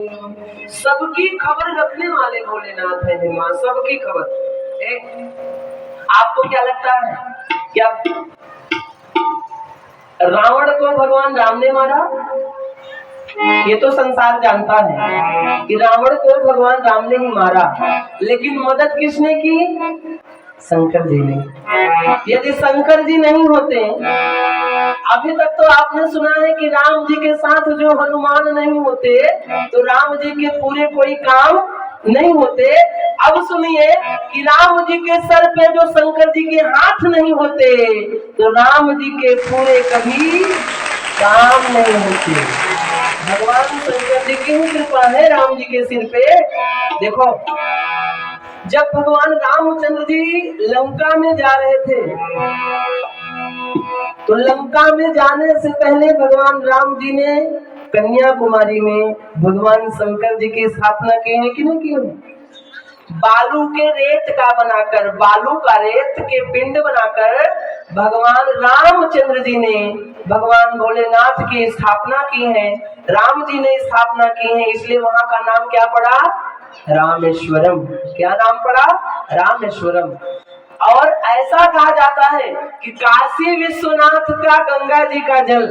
सबकी खबर रखने वाले भोलेनाथ है माँ, सबकी खबर। आपको क्या लगता है क्या रावण को भगवान राम ने मारा? ये तो संसार जानता है कि रावण को भगवान राम ने ही मारा, लेकिन मदद किसने की? शंकर जी ने। यदि शंकर जी नहीं होते, अभी तक तो आपने सुना है कि राम जी के साथ जो हनुमान नहीं होते तो राम जी के पूरे कोई काम नहीं होते। अब सुनिए कि राम जी के सर पे जो शंकर जी के हाथ नहीं होते तो राम जी के पूरे कभी काम नहीं होते। भगवान शंकर जी की कृपा है राम जी के सिर पे। देखो, जब भगवान रामचंद्र जी लंका में जा रहे थे तो लंका में जाने से पहले भगवान राम जी ने कन्याकुमारी में भगवान शंकर जी की स्थापना की है कि नहीं की? बालू के रेत का बनाकर, बालू का रेत के पिंड बनाकर भगवान रामचंद्र जी ने भगवान भोलेनाथ की स्थापना की है। राम जी ने स्थापना की है, इसलिए वहां का नाम क्या पड़ा? रामेश्वरम। क्या नाम पड़ा? रामेश्वरम। और ऐसा कहा जाता है कि काशी विश्वनाथ का गंगा जी का जल,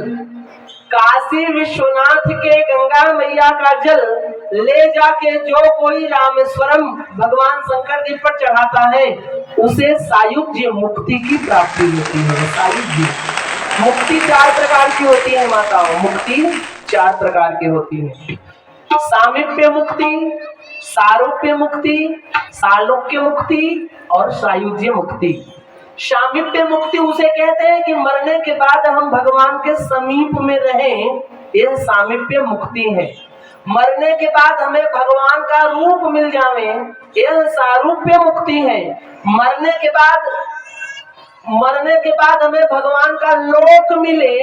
काशी विश्वनाथ के गंगा मैया का जल ले जाके जो कोई रामेश्वरम भगवान शंकर जी पर चढ़ाता है उसे सायुज्य मुक्ति की प्राप्ति होती है। सायुज्य मुक्ति 4 प्रकार की होती है माताओं, मुक्ति 4 प्रकार की होती है। सामीप्य मुक्ति, सारूप्य मुक्ति, सालोक्य मुक्ति और सायुज्य मुक्ति। सामीप्य मुक्ति उसे कहते हैं कि मरने के बाद हम भगवान के समीप में रहें, यह सामीप्य मुक्ति है। मरने के बाद हमें भगवान का रूप मिल जावे, यह सारूप्य मुक्ति है। मरने के बाद हमें भगवान का लोक मिले,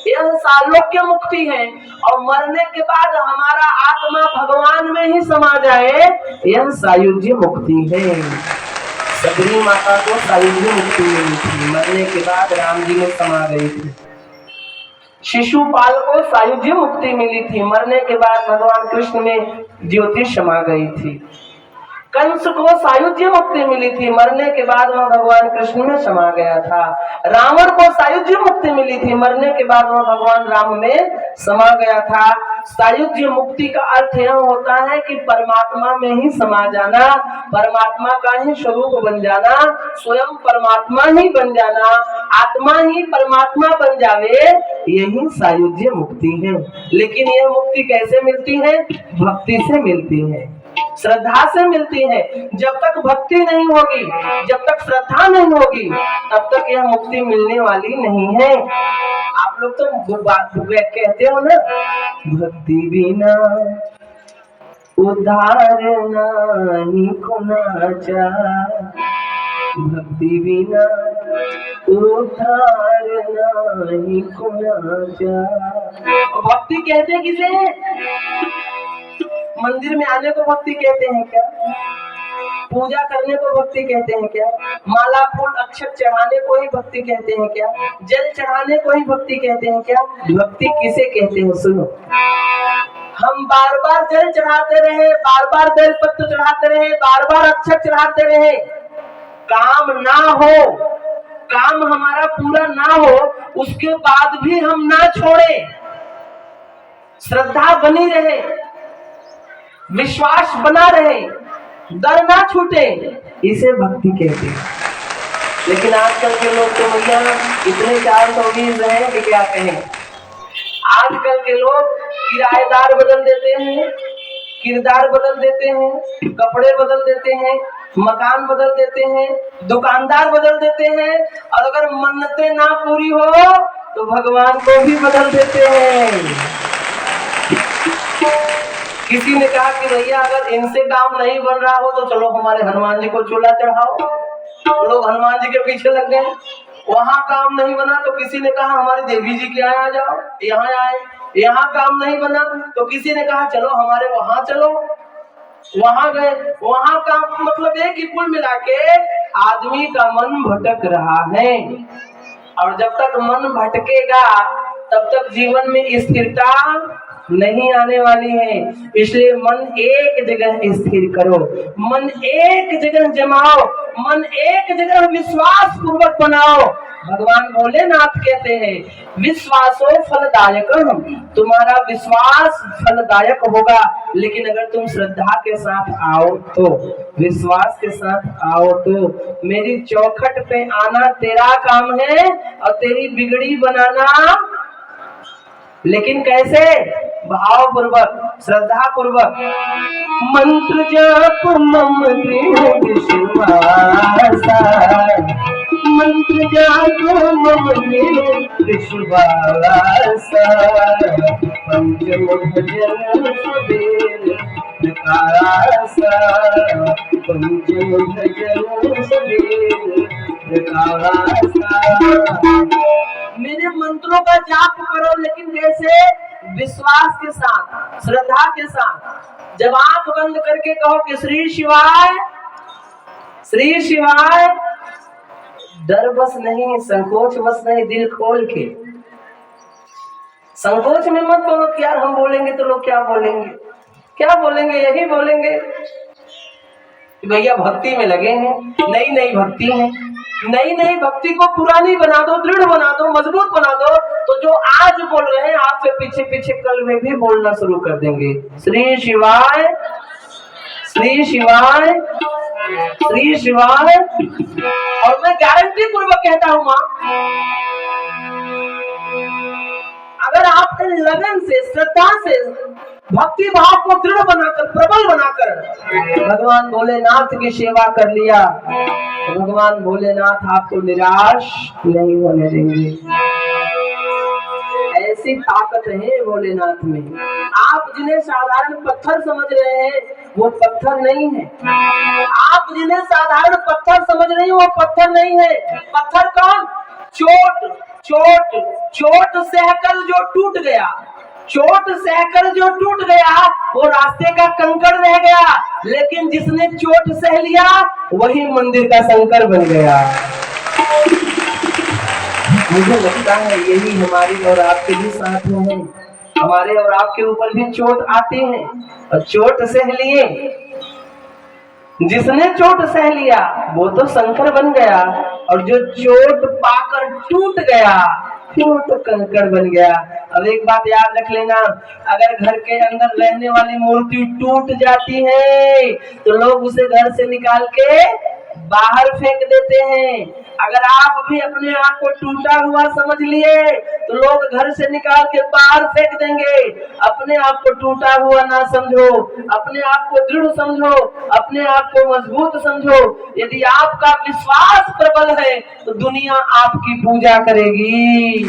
यह सालोक्य मुक्ति है। और मरने के बाद हमारा आत्मा भगवान में ही समा जाए, यह सायुज्य मुक्ति है। सबरी माता को सायुज्य मुक्ति मिली थी, मरने के बाद राम जी में समा गई थी। शिशुपाल को सायुज्य मुक्ति मिली थी, मरने के बाद भगवान कृष्ण में ज्योति समा गई थी। कंस को सायुज्य मुक्ति मिली थी, मरने के बाद वह भगवान कृष्ण में समा गया था। रावण को सायुज्य मुक्ति मिली थी, मरने के बाद वह भगवान राम में समा गया था। सायुज्य मुक्ति का अर्थ यह होता है कि परमात्मा में ही समा जाना, परमात्मा का ही स्वरूप बन जाना, स्वयं परमात्मा ही बन जाना, आत्मा ही परमात्मा बन जावे, यही सायुज्य मुक्ति है। लेकिन यह मुक्ति कैसे मिलती है? भक्ति से मिलती है, श्रद्धा से मिलती है। जब तक भक्ति नहीं होगी, जब तक श्रद्धा नहीं होगी, तब तक यह मुक्ति मिलने वाली नहीं है। आप लोग तो बात कहते हो ना, भक्ति बिना उद्धार नहीं खुना जा, भक्ति बिना उद्धार नहीं खुना जा। भक्ति कहते किसे? मंदिर में आने को भक्ति कहते हैं क्या? पूजा करने को भक्ति कहते हैं क्या? माला फूल अक्षत चढ़ाने को ही भक्ति कहते हैं क्या? जल चढ़ाने को ही भक्ति कहते हैं क्या? भक्ति किसे कहते हैं? सुनो, हम बार बार जल चढ़ाते रहे, बार बार बेलपत्र चढ़ाते रहे, बार बार अक्षत चढ़ाते रहे, काम ना हो, काम हमारा पूरा ना हो, उसके बाद भी हम ना छोड़े, श्रद्धा बनी रहे, विश्वास बना रहे, डर ना छूटे, इसे भक्ति कहते हैं। लेकिन आजकल के लोग तो भैया इतने 420 हैं कि क्या कहें। आजकल के लोग किराएदार बदल देते हैं, किरदार बदल देते हैं, कपड़े बदल देते हैं, मकान बदल देते हैं, दुकानदार बदल देते हैं, और अगर मन्नतें ना पूरी हो तो भगवान को भी बदल देते हैं। किसी ने कहा कि भैया अगर इनसे काम नहीं बन रहा हो तो चलो हमारे हनुमान जी को चूल्हा चढ़ाओ। तो लोग हनुमान जी के पीछे लग गए। वहां काम नहीं बना तो किसी ने कहा हमारी देवी जी के यहाँ आ जाओ, यहाँ आए। यहाँ काम नहीं बना तो किसी ने कहा चलो हमारे वहां चलो, वहां गए। वहां काम मतलब है कि कुल मिला के आदमी का मन भटक रहा है, और जब तक मन भटकेगा तब तक जीवन में स्थिरता नहीं आने वाली है। इसलिए मन एक जगह स्थिर करो, मन एक जगह जमाओ, मन एक जगह विश्वास पूर्वक बनाओ। भगवान भोलेनाथ कहते हैं विश्वासो फलदायक, तुम्हारा विश्वास फलदायक होगा, लेकिन अगर तुम श्रद्धा के साथ आओ तो, विश्वास के साथ आओ तो। मेरी चौखट पे आना तेरा काम है और तेरी बिगड़ी बनाना, लेकिन कैसे? भाव पूर्वक, श्रद्धा पूर्वक। मंत्र जप मम दृढ़ विश्वासा, मंत्र जप मम दृढ़ विश्वासा, पंचमुख जन सबेर प्रकाशा, पंचमुख जन सबेर प्रकाशा। मेरे मंत्रों का जाप करो, लेकिन कैसे? विश्वास के साथ, श्रद्धा के साथ। जब आंख बंद करके कहो कि श्री शिवाय, श्री शिवाय, डर बस नहीं, संकोच बस नहीं, दिल खोल के। संकोच में मत बोलो कि यार हम बोलेंगे तो लोग क्या बोलेंगे, क्या बोलेंगे, यही बोलेंगे कि भैया भक्ति में लगे हैं, नई नई भक्ति है। नई नई भक्ति को पुरानी बना दो, दृढ़ बना दो, मजबूत बना दो, तो जो आज बोल रहे हैं आपसे पीछे पीछे कल में भी बोलना शुरू कर देंगे। श्री शिवाय, श्री शिवाय, श्री शिवाय। और मैं गारंटी पूर्वक कहता हूं मां, अगर आपने लगन से, श्रद्धा से, भक्ति भाव को दृढ़ बनाकर, प्रबल बनाकर भगवान भोलेनाथ की सेवा कर लिया, तो भगवान भोलेनाथ आपको निराश नहीं होने देंगे। ऐसी ताकत है भोलेनाथ में। आप जिन्हें साधारण पत्थर समझ रहे हैं वो पत्थर नहीं है। आप जिन्हें साधारण पत्थर समझ रहे हैं वो पत्थर नहीं है। पत्थर कौन? चोट, चोट, चोट सहकर जो टूट गया, चोट सहकर जो टूट गया वो रास्ते का कंकड़ रह गया, लेकिन जिसने चोट सह लिया वही मंदिर का शंकर बन गया। मुझे लगता है यही हमारी और आपके भी साथ में है। हमारे और आपके ऊपर भी चोट आती है और चोट सह लिए, जिसने चोट सह लिया वो तो शंकर बन गया, और जो चोट पाकर टूट गया फिर वो तो कंकड़ बन गया। अब एक बात याद रख लेना, अगर घर के अंदर रहने वाली मूर्ति टूट जाती है तो लोग उसे घर से निकाल के बाहर फेंक देते हैं। अगर आप भी अपने आप को टूटा हुआ समझ लिए तो लोग घर से निकाल के बाहर फेंक देंगे। अपने आप को टूटा हुआ ना समझो, अपने आप को दृढ़ समझो, अपने आप को मजबूत समझो। यदि आपका विश्वास प्रबल है तो दुनिया आपकी पूजा करेगी।